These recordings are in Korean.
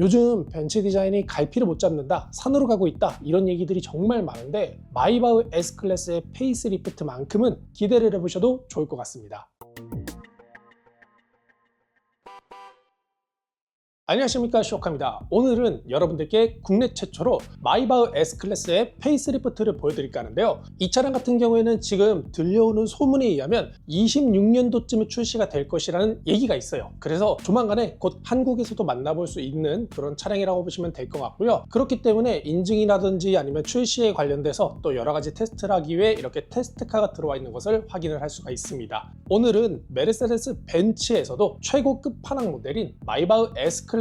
요즘 벤츠 디자인이 갈피를 못 잡는다, 산으로 가고 있다, 이런 얘기들이 정말 많은데 마이바흐 S클래스의 페이스리프트만큼은 기대를 해보셔도 좋을 것 같습니다. 안녕하십니까, 쇼카입니다. 오늘은 여러분들께 국내 최초로 마이바흐 S클래스의 페이스리프트를 보여드릴까 하는데요. 이 차량 같은 경우에는 지금 들려오는 소문에 의하면 26년도쯤에 출시가 될 것이라는 얘기가 있어요. 그래서 조만간에 곧 한국에서도 만나볼 수 있는 그런 차량이라고 보시면 될 것 같고요. 그렇기 때문에 인증이라든지 아니면 출시에 관련돼서 또 여러 가지 테스트를 하기 위해 이렇게 테스트카가 들어와 있는 것을 확인을 할 수가 있습니다. 오늘은 메르세데스 벤츠에서도 최고 끝판왕 모델인 마이바흐 S클래스의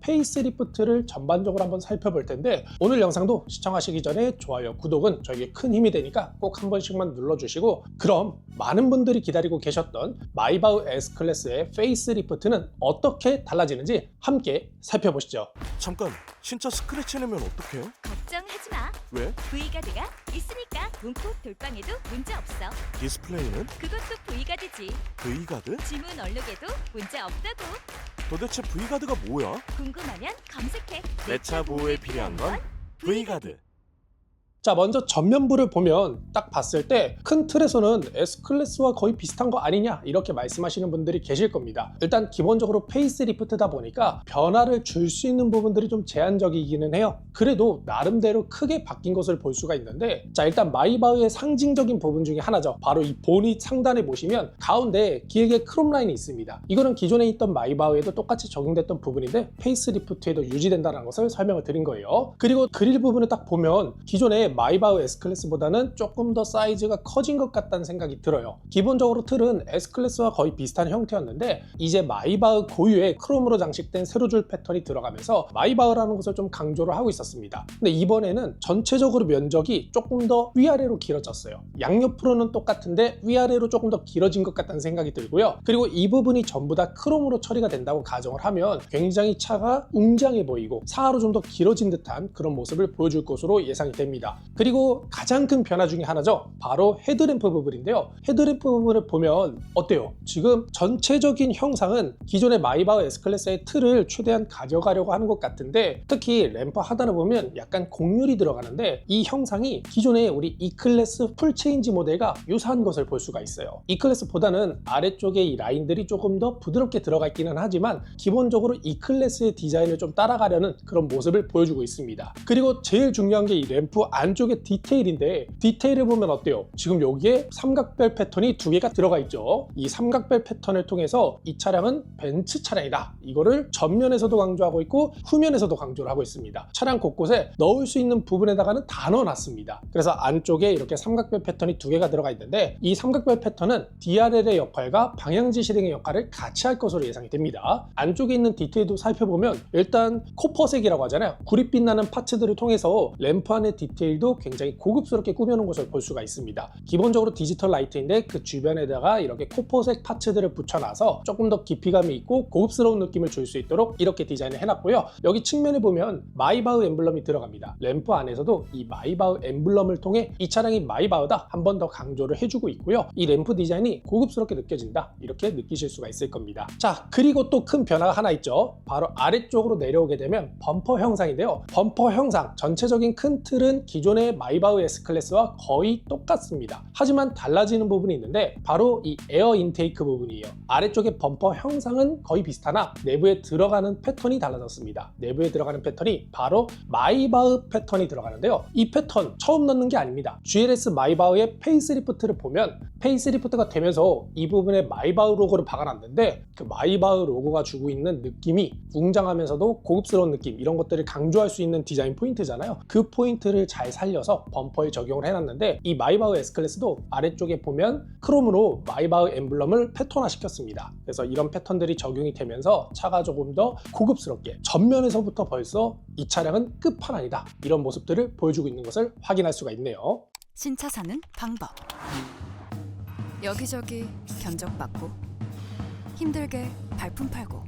페이스리프트를 전반적으로 한번 살펴볼 텐데, 오늘 영상도 시청하시기 전에 좋아요, 구독은 저에게 큰 힘이 되니까 꼭 한 번씩만 눌러주시고, 그럼 많은 분들이 기다리고 계셨던 마이바흐 S클래스의 페이스리프트는 어떻게 달라지는지 함께 살펴보시죠. 잠깐, 진짜 스크래치 내면 어떡해요? 걱정하지 마. 왜? V가드가 있으니까 문콕 돌방에도 문제 없어. 디스플레이는? 그것도 V가드지. V가드? 지문 얼룩에도 문제 없다고. 도대체 V가드가 뭐야? 궁금하면 검색해. 내 차 보호에 필요한 건 V가드. 자, 먼저 전면부를 보면 딱 봤을 때 큰 틀에서는 S클래스와 거의 비슷한 거 아니냐, 이렇게 말씀하시는 분들이 계실 겁니다. 일단 기본적으로 페이스리프트다 보니까 변화를 줄 수 있는 부분들이 좀 제한적이기는 해요. 그래도 나름대로 크게 바뀐 것을 볼 수가 있는데, 자, 일단 마이바흐의 상징적인 부분 중에 하나죠. 바로 이 보닛 상단에 보시면 가운데 길게 크롬 라인이 있습니다. 이거는 기존에 있던 마이바흐에도 똑같이 적용됐던 부분인데 페이스리프트에도 유지된다는 것을 설명을 드린 거예요. 그리고 그릴 부분을 딱 보면 기존에 마이바흐 S클래스보다는 조금 더 사이즈가 커진 것 같다는 생각이 들어요. 기본적으로 틀은 S클래스와 거의 비슷한 형태였는데 이제 마이바흐 고유의 크롬으로 장식된 세로줄 패턴이 들어가면서 마이바흐라는 것을 좀 강조를 하고 있었습니다. 근데 이번에는 전체적으로 면적이 조금 더 위아래로 길어졌어요. 양옆으로는 똑같은데 위아래로 조금 더 길어진 것 같다는 생각이 들고요. 그리고 이 부분이 전부 다 크롬으로 처리가 된다고 가정을 하면 굉장히 차가 웅장해 보이고 사하로 좀 더 길어진 듯한 그런 모습을 보여줄 것으로 예상이 됩니다. 그리고 가장 큰 변화 중에 하나죠. 바로 헤드램프 부분인데요. 헤드램프 부분을 보면 어때요? 지금 전체적인 형상은 기존의 마이바흐 S클래스의 틀을 최대한 가져가려고 하는 것 같은데, 특히 램프 하단을 보면 약간 곡률이 들어가는데 이 형상이 기존의 우리 E클래스 풀체인지 모델과 유사한 것을 볼 수가 있어요. E클래스보다는 아래쪽에 이 라인들이 조금 더 부드럽게 들어가 있기는 하지만 기본적으로 E클래스의 디자인을 좀 따라가려는 그런 모습을 보여주고 있습니다. 그리고 제일 중요한 게 이 램프 안쪽의 디테일인데, 디테일을 보면 어때요? 지금 여기에 삼각별 패턴이 두 개가 들어가 있죠. 이 삼각별 패턴을 통해서 이 차량은 벤츠 차량이다, 이거를 전면에서도 강조하고 있고 후면에서도 강조를 하고 있습니다. 차량 곳곳에 넣을 수 있는 부분에다가는 다 넣어놨습니다. 그래서 안쪽에 이렇게 삼각별 패턴이 두 개가 들어가 있는데 이 삼각별 패턴은 DRL의 역할과 방향지 실행의 역할을 같이 할 것으로 예상이 됩니다. 안쪽에 있는 디테일도 살펴보면 일단 코퍼색이라고 하잖아요. 구릿빛 나는 파츠들을 통해서 램프 안의 디테일도 굉장히 고급스럽게 꾸며놓은 것을 볼 수가 있습니다. 기본적으로 디지털 라이트인데 그 주변에다가 이렇게 코퍼색 파츠들을 붙여놔서 조금 더 깊이감이 있고 고급스러운 느낌을 줄 수 있도록 이렇게 디자인을 해놨고요. 여기 측면에 보면 마이바흐 엠블럼이 들어갑니다. 램프 안에서도 이 마이바흐 엠블럼을 통해 이 차량이 마이바흐다 한 번 더 강조를 해주고 있고요. 이 램프 디자인이 고급스럽게 느껴진다, 이렇게 느끼실 수가 있을 겁니다. 자, 그리고 또 큰 변화가 하나 있죠. 바로 아래쪽으로 내려오게 되면 범퍼 형상인데요. 범퍼 형상 전체적인 큰 틀은 기존의 마이바흐 S클래스와 거의 똑같습니다. 하지만 달라지는 부분이 있는데 바로 이 에어 인테이크 부분이에요. 아래쪽의 범퍼 형상은 거의 비슷하나 내부에 들어가는 패턴이 달라졌습니다. 내부에 들어가는 패턴이 바로 마이바흐 패턴이 들어가는데요. 이 패턴 처음 넣는 게 아닙니다. GLS 마이바흐의 페이스리프트를 보면 페이스리프트가 되면서 이 부분에 마이바흐 로고를 박아놨는데 그 마이바흐 로고가 주고 있는 느낌이 웅장하면서도 고급스러운 느낌, 이런 것들을 강조할 수 있는 디자인 포인트잖아요. 그 포인트를 잘 살려서 범퍼에 적용을 해놨는데 이 마이바흐 S클래스도 아래쪽에 보면 크롬으로 마이바흐 엠블럼을 패턴화 시켰습니다. 그래서 이런 패턴들이 적용이 되면서 차가 조금 더 고급스럽게 전면에서부터 벌써 이 차량은 끝판왕이다, 이런 모습들을 보여주고 있는 것을 확인할 수가 있네요. 신차 사는 방법. 여기저기 견적받고 힘들게 발품 팔고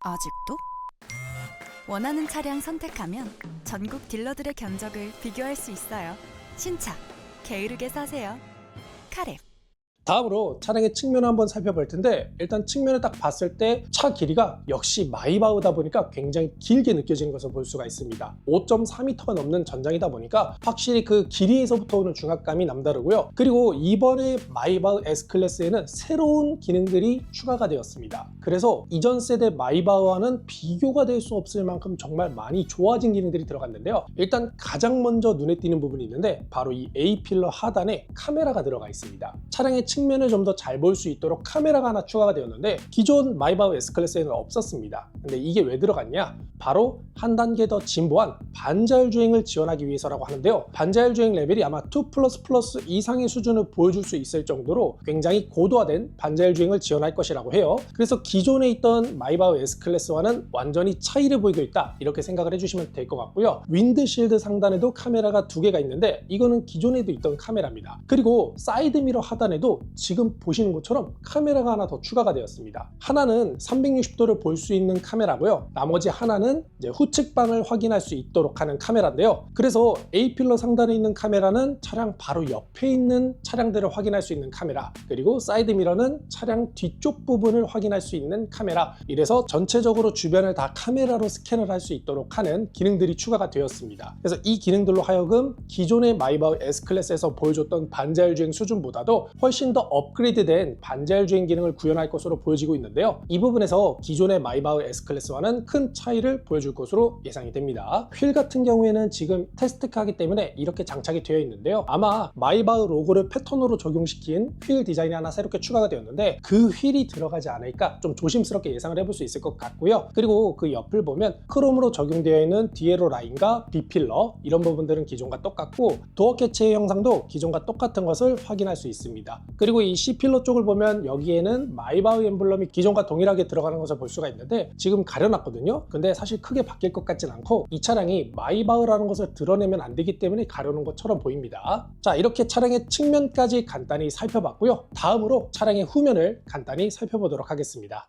아직도? 원하는 차량 선택하면 전국 딜러들의 견적을 비교할 수 있어요. 신차 게으르게 사세요. 카랩. 다음으로 차량의 측면을 한번 살펴볼 텐데 일단 측면을 딱 봤을 때 차 길이가 역시 마이바흐다 보니까 굉장히 길게 느껴지는 것을 볼 수가 있습니다. 5.4m가 넘는 전장이다 보니까 확실히 그 길이에서부터 오는 중압감이 남다르고요. 그리고 이번에 마이바흐 S클래스에는 새로운 기능들이 추가가 되었습니다. 그래서 이전 세대 마이바흐와는 비교가 될 수 없을 만큼 정말 많이 좋아진 기능들이 들어갔는데요. 일단 가장 먼저 눈에 띄는 부분이 있는데 바로 이 A필러 하단에 카메라가 들어가 있습니다. 차량의 측면을 좀 더 잘 볼 수 있도록 카메라가 하나 추가가 되었는데 기존 마이바흐 S클래스에는 없었습니다. 근데 이게 왜 들어갔냐? 바로 한 단계 더 진보한 반자율 주행을 지원하기 위해서라고 하는데요. 반자율 주행 레벨이 아마 2++ 이상의 수준을 보여줄 수 있을 정도로 굉장히 고도화된 반자율 주행을 지원할 것이라고 해요. 그래서 기존에 있던 마이바흐 S클래스와는 완전히 차이를 보이고 있다 이렇게 생각을 해주시면 될 것 같고요. 윈드실드 상단에도 카메라가 2개가 있는데 이거는 기존에도 있던 카메라입니다. 그리고 사이드미러 하단에도 지금 보시는 것처럼 카메라가 하나 더 추가가 되었습니다. 하나는 360도를 볼 수 있는 카메라고요. 나머지 하나는 이제 후측방을 확인할 수 있도록 하는 카메라인데요. 그래서 A필러 상단에 있는 카메라는 차량 바로 옆에 있는 차량들을 확인할 수 있는 카메라, 그리고 사이드미러는 차량 뒤쪽 부분을 확인할 수 있는 카메라, 이래서 전체적으로 주변을 다 카메라로 스캔을 할 수 있도록 하는 기능들이 추가가 되었습니다. 그래서 이 기능들로 하여금 기존의 마이바흐 S클래스에서 보여줬던 반자율 주행 수준보다도 훨씬 더 업그레이드된 반자율 주행 기능을 구현할 것으로 보여지고 있는데요. 이 부분에서 기존의 마이바흐 S클래스와는 큰 차이를 보여줄 것으로 예상이 됩니다. 휠 같은 경우에는 지금 테스트카기 때문에 이렇게 장착이 되어 있는데요. 아마 마이바흐 로고를 패턴으로 적용시킨 휠 디자인이 하나 새롭게 추가가 되었는데 그 휠이 들어가지 않을까 좀 조심스럽게 예상을 해볼 수 있을 것 같고요. 그리고 그 옆을 보면 크롬으로 적용되어 있는 디에로 라인과 B필러 이런 부분들은 기존과 똑같고 도어 캐치의 형상도 기존과 똑같은 것을 확인할 수 있습니다. 그리고 이 C필러 쪽을 보면 여기에는 마이바흐 엠블럼이 기존과 동일하게 들어가는 것을 볼 수가 있는데 지금 가려놨거든요. 근데 사실 크게 바뀔 것 같진 않고 이 차량이 마이바흐라는 것을 드러내면 안 되기 때문에 가려놓은 것처럼 보입니다. 자, 이렇게 차량의 측면까지 간단히 살펴봤고요. 다음으로 차량의 후면을 간단히 살펴보도록 하겠습니다.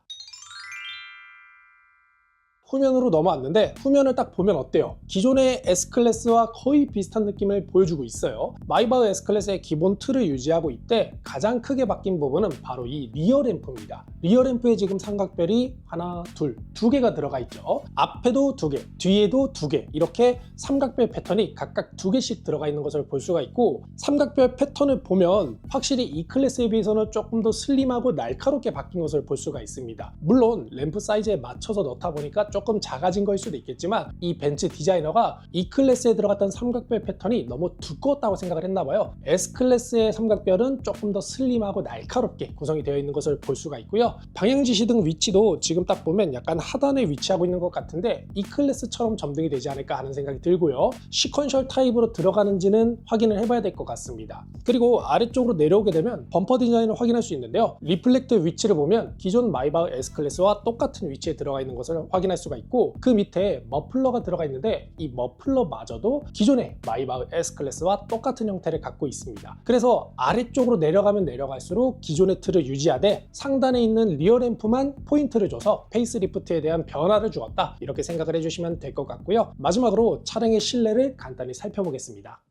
후면으로 넘어왔는데 후면을 딱 보면 어때요? 기존의 S클래스와 거의 비슷한 느낌을 보여주고 있어요. 마이바흐 S클래스의 기본 틀을 유지하고 있대 가장 크게 바뀐 부분은 바로 이 리어 램프입니다. 리어 램프에 지금 삼각별이 하나, 둘, 2개가 들어가 있죠. 앞에도 2개, 뒤에도 2개, 이렇게 삼각별 패턴이 각각 2개씩 들어가 있는 것을 볼 수가 있고, 삼각별 패턴을 보면 확실히 이 클래스에 비해서는 조금 더 슬림하고 날카롭게 바뀐 것을 볼 수가 있습니다. 물론 램프 사이즈에 맞춰서 넣다 보니까 조금 작아진 거일 수도 있겠지만 이 벤츠 디자이너가 E 클래스에 들어갔던 삼각별 패턴이 너무 두꺼웠다고 생각을 했나봐요. S 클래스의 삼각별은 조금 더 슬림하고 날카롭게 구성이 되어 있는 것을 볼 수가 있고요. 방향지시등 위치도 지금 딱 보면 약간 하단에 위치하고 있는 것 같은데 E 클래스처럼 점등이 되지 않을까 하는 생각이 들고요. 시퀀셜 타입으로 들어가는지는 확인을 해봐야 될 것 같습니다. 그리고 아래쪽으로 내려오게 되면 범퍼 디자인을 확인할 수 있는데요. 리플렉터 위치를 보면 기존 마이바흐 S 클래스와 똑같은 위치에 들어가 있는 것을 확인할 수가 있고, 그 밑에 머플러가 들어가 있는데 이 머플러마저도 기존의 마이바흐 S클래스와 똑같은 형태를 갖고 있습니다. 그래서 아래쪽으로 내려가면 내려갈수록 기존의 틀을 유지하되 상단에 있는 리어 램프만 포인트를 줘서 페이스리프트에 대한 변화를 주었다 이렇게 생각을 해주시면 될 것 같고요. 마지막으로 차량의 실내를 간단히 살펴보겠습니다.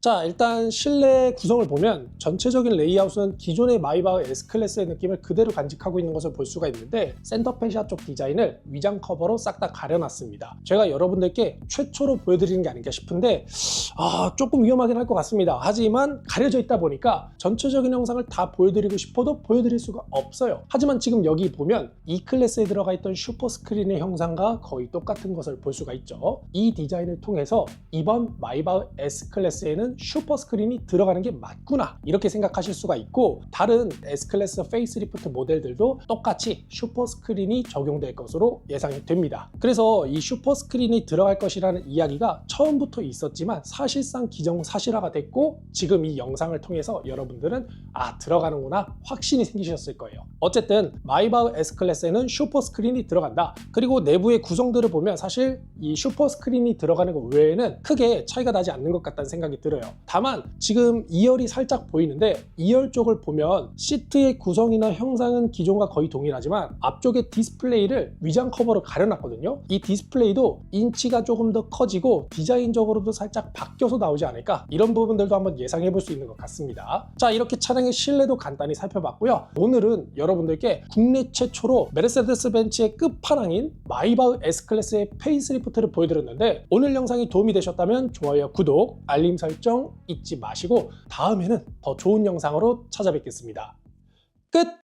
자, 일단 실내 구성을 보면 전체적인 레이아웃은 기존의 마이바흐 S클래스의 느낌을 그대로 간직하고 있는 것을 볼 수가 있는데 센터페시아 쪽 디자인을 위장 커버로 싹 다 가려놨습니다. 제가 여러분들께 최초로 보여드리는 게 아닌가 싶은데 조금 위험하긴 할 것 같습니다. 하지만 가려져 있다 보니까 전체적인 영상을 다 보여드리고 싶어도 보여드릴 수가 없어요. 하지만 지금 여기 보면 E 클래스에 들어가 있던 슈퍼스크린의 형상과 거의 똑같은 것을 볼 수가 있죠. 이 디자인을 통해서 이번 마이바흐 S클래스에는 슈퍼스크린이 들어가는 게 맞구나 이렇게 생각하실 수가 있고, 다른 S클래스 페이스리프트 모델들도 똑같이 슈퍼스크린이 적용될 것으로 예상이 됩니다. 그래서 이 슈퍼스크린이 들어갈 것이라는 이야기가 처음부터 있었지만 사실상 기정사실화가 됐고, 지금 이 영상을 통해서 여러분들은 들어가는구나 확신이 생기셨을 거예요. 어쨌든 마이바흐 S클래스에는 슈퍼스크린이 들어간다. 그리고 내부의 구성들을 보면 사실 이 슈퍼스크린이 들어가는 것 외에는 크게 차이가 나지 않는 것 같다는 생각이 들어요. 보여요. 다만 지금 2열이 살짝 보이는데 2열 쪽을 보면 시트의 구성이나 형상은 기존과 거의 동일하지만 앞쪽에 디스플레이를 위장 커버로 가려놨거든요. 이 디스플레이도 인치가 조금 더 커지고 디자인적으로도 살짝 바뀌어서 나오지 않을까, 이런 부분들도 한번 예상해 볼 수 있는 것 같습니다. 자, 이렇게 차량의 실내도 간단히 살펴봤고요. 오늘은 여러분들께 국내 최초로 메르세데스 벤츠의 끝판왕인 마이바흐 S클래스의 페이스리프트를 보여드렸는데, 오늘 영상이 도움이 되셨다면 좋아요, 구독, 알림 설정 잊지 마시고 다음에는 더 좋은 영상으로 찾아뵙겠습니다. 끝!